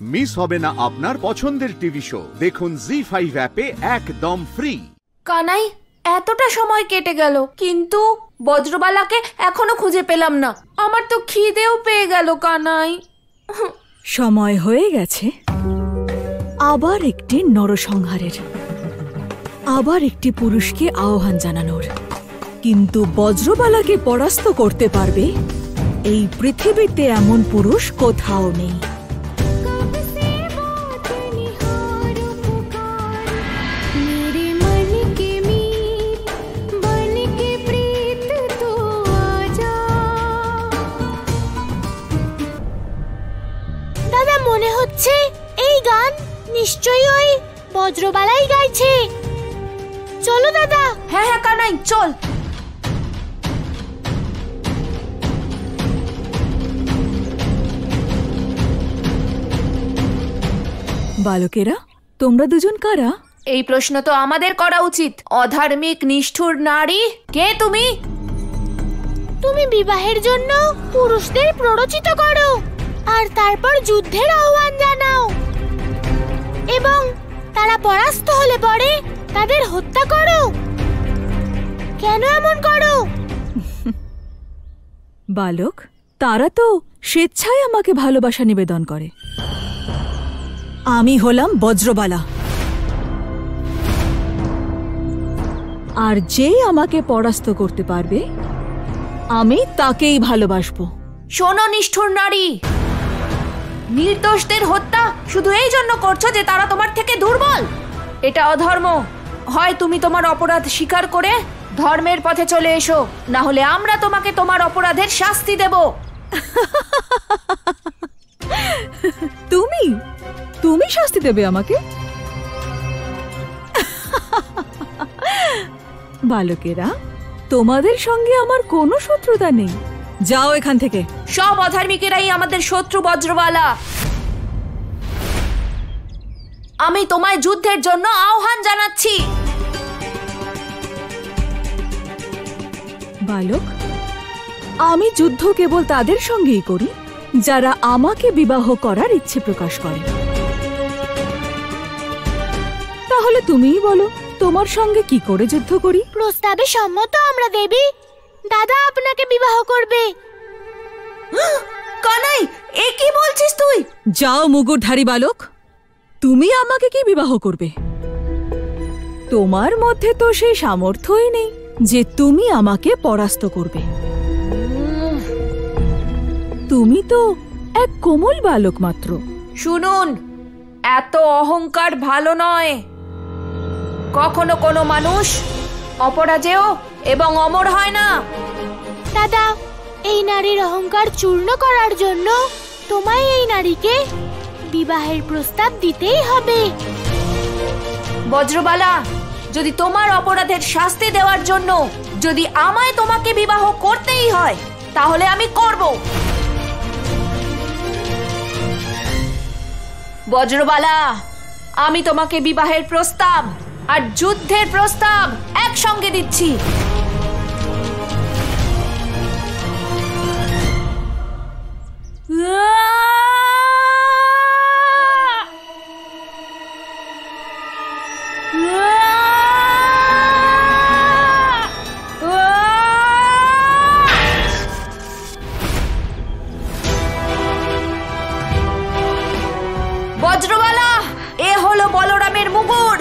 Miss হবে না আপনার পছন্দের টিভি শো। দেখুন জি5 অ্যাপে একদম ফ্রি। কানাই, এতটা সময় কেটে গেল কিন্তু বজ্রবালাকে এখনো খুঁজে পেলাম না। আমার তো খিদেও পেয়ে গেল কানাই। সময় হয়ে গেছে আবার একটি নরসংহারের, আবার একটি পুরুষকে আহ্বান জানানোর। কিন্তু বজ্রবালাকে পরাস্ত করতে পারবে এই পৃথিবীতে এমন পুরুষ কোথাও নেই। দাদা, মনে হচ্ছে এই গান নিশ্চয়ই ওই বজ্রবালাই গাইছে। চলো দাদা। হ্যাঁ হ্যাঁ কানাই, চল। বালকেরা, তোমরা দুজন কারা? এই প্রশ্ন তো আমাদের করা উচিত। অধার্মিক নিষ্ঠুর নারী, কে তুমি? তুমি বিবাহের জন্য পুরুষদের প্ররোচিত করো আর তারপর যুদ্ধের আহ্বান জানাও, এবং তারা পরাস্ত হলে পরে তাদের হত্যা করো। কেন এমন করো? বালক, তারা তো স্বেচ্ছায় আমাকে ভালোবাসা নিবেদন করে। আমি হলাম বজ্রবালা, আর যেই আমাকে পরাস্ত করতে পারবে আমি তাকেই ভালোবাসবো। শোনো নিষ্ঠুর নারী, নির্দোষদের হত্যা শুধু এই জন্য করছো যে তারা তোমার থেকে দুর্বল। এটা অধর্ম। হয় তুমি তোমার অপরাধ স্বীকার করে ধর্মের পথে চলে এসো, না হলে আমরা তোমাকে তোমার অপরাধের শাস্তি দেব। তুমি শাস্তি দেবে আমাকে? বালকেরা, তোমাদের সঙ্গে আমার কোনো শত্রুতা নেই। যাও এখান থেকে। সব অধার্মিকেরাই আমাদের শত্রু বজ্রবালা। আমি তোমায় যুদ্ধের জন্য আহ্বান জানাচ্ছি। বালক, আমি যুদ্ধ কেবল তাদের সঙ্গেই করি যারা আমাকে বিবাহ করার ইচ্ছে প্রকাশ করে। তাহলে তুমিই বলো, তোমার সঙ্গে কি করে যুদ্ধ করি? প্রস্তাবে সম্মত আমরা দেবী। দাদা আপনাকে বিবাহ করবে। কানাই, এ কি বলছিস তুই? যাও মুগুরধারী বালক, তুমি আমাকে কি বিবাহ করবে? তোমার মধ্যে তো সেই সামর্থ্যই নেই যে তুমি আমাকে পরাস্ত করবে। তুমি তো এক কোমল বালক মাত্র। শুনুন, এত অহংকার ভালো নয়। কখনো কোনো মানুষ অপরাজেয় এবং অমর হয় না। দাদা, এই নারীর অহংকার চূর্ণ করার জন্য তোমায় এই নারীকে বিবাহের প্রস্তাব দিতেই হবে। বজ্রবালা, যদি তোমার অপরাধের শাস্তি দেওয়ার জন্য যদি আমায় তোমাকে বিবাহ করতেই হয়, তাহলে আমি করব। বজ্রবালা, আমি তোমাকে বিবাহের প্রস্তাব আর যুদ্ধের প্রস্তাব একসঙ্গে দিচ্ছি। বজ্রবালা, এ হলো বলরামের মুগুর,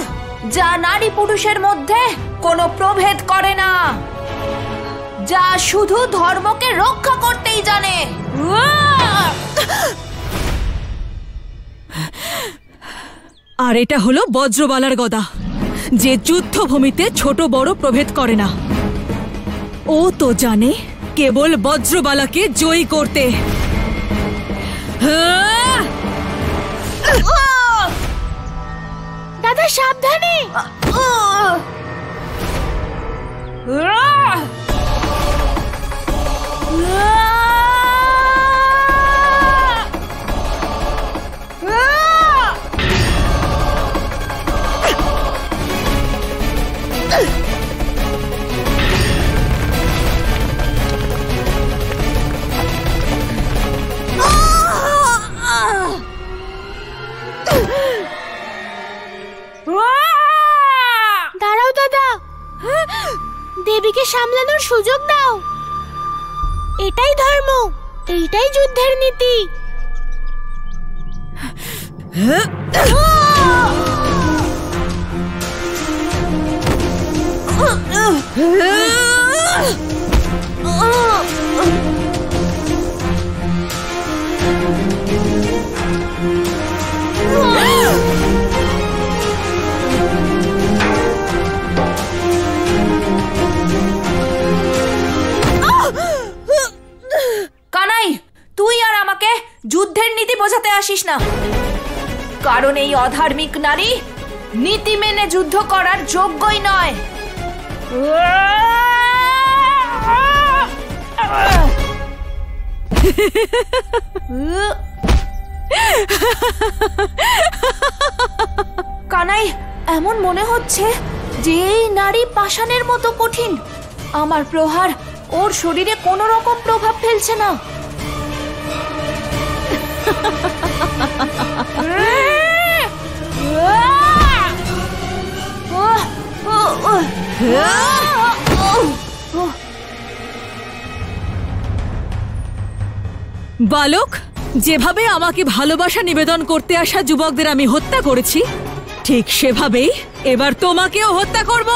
যা নারী পুরুষের মধ্যে কোনো প্রভেদ করে না, যা শুধু ধর্মকে রক্ষা করতেই জানে। আর এটা হলো বজ্রবালার গদা, যে যুদ্ধভূমিতে ছোট বড় প্রভেদ করে না। ও তো জানে কেবল বজ্রবালাকে জয়ী করতে। দাদা সাবধানে। দেবীকে সামলানোর সুযোগ দাও। এটাই ধর্ম, এইটাই যুদ্ধের নীতি। কানাই, তুই আর আমাকে যুদ্ধের নীতি বোঝাতে আসিস না, কারণ এই অধার্মিক নারী নীতি মেনে যুদ্ধ করার যোগ্যই নয়। কানাই, এমন মনে হচ্ছে যে এই নারী পাষাণের মতো কঠিন। আমার প্রহার ওর শরীরে কোনো রকম প্রভাব ফেলছে না। বালক, যেভাবে আমাকে ভালোবাসা নিবেদন করতে আসা যুবকদের আমি হত্যা করেছি, ঠিক সেভাবেই এবার তোমাকেও হত্যা করব।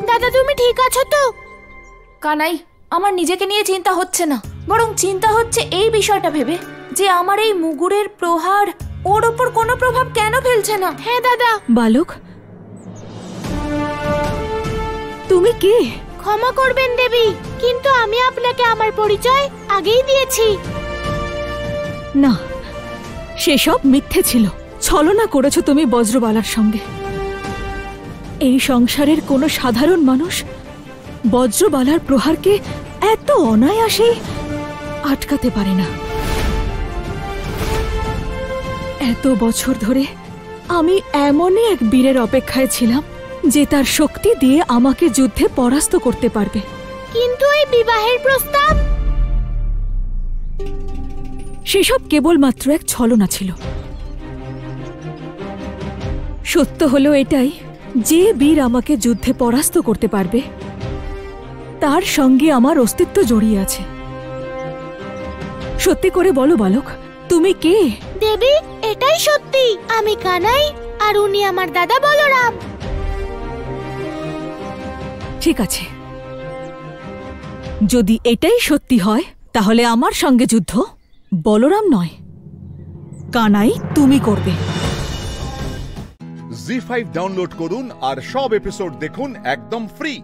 দাদা, তুমি ঠিক আছো তো? কানাই, আমার নিজেকে নিয়ে চিন্তা হচ্ছে না, বরং চিন্তা হচ্ছে এই বিষয়টা ভেবে যে আমার এই মুগুরের প্রহার ওর ওপর কোনো প্রভাব কেন ফেলছে না। হ্যাঁ দাদা। বালক, তুমি কে? ক্ষমা করবেন দেবী, কিন্তু আমি আপনাকে আমার পরিচয় আগেই দিয়েছি। না, সেসব মিথ্যে ছিল। ছলনা করেছো তুমি বজ্রবালার সঙ্গে। এই সংসারের কোনো সাধারণ মানুষ বজ্রবালার প্রহারকে এত অনায়াসেই আটকাতে পারে না। এত বছর ধরে আমি এমনই এক বীরের অপেক্ষায় ছিলাম যে তার শক্তি দিয়ে আমাকে যুদ্ধে পরাস্ত করতে পারবে। কিন্তু এই বিবাহের প্রস্তাব? সেসব কেবলমাত্র এক ছলনা ছিল। সত্য হলো এটাই যে বীর আমাকে যুদ্ধে পরাস্ত করতে পারবে তার সঙ্গে আমার অস্তিত্ব জড়িয়ে আছে। সত্যি করে বলো বালক, তুমি কে? দেবী, এটাই সত্যি। আমি কানাই, আর উনি আমার দাদা বলরাম। ঠিক আছে, যদি এটাই সত্যি হয় তাহলে আমার সঙ্গে যুদ্ধ বলরাম নয়, কানাই তুমি করবে। জি5 ডাউনলোড করুন আর সব এপিসোড দেখুন একদম ফ্রি।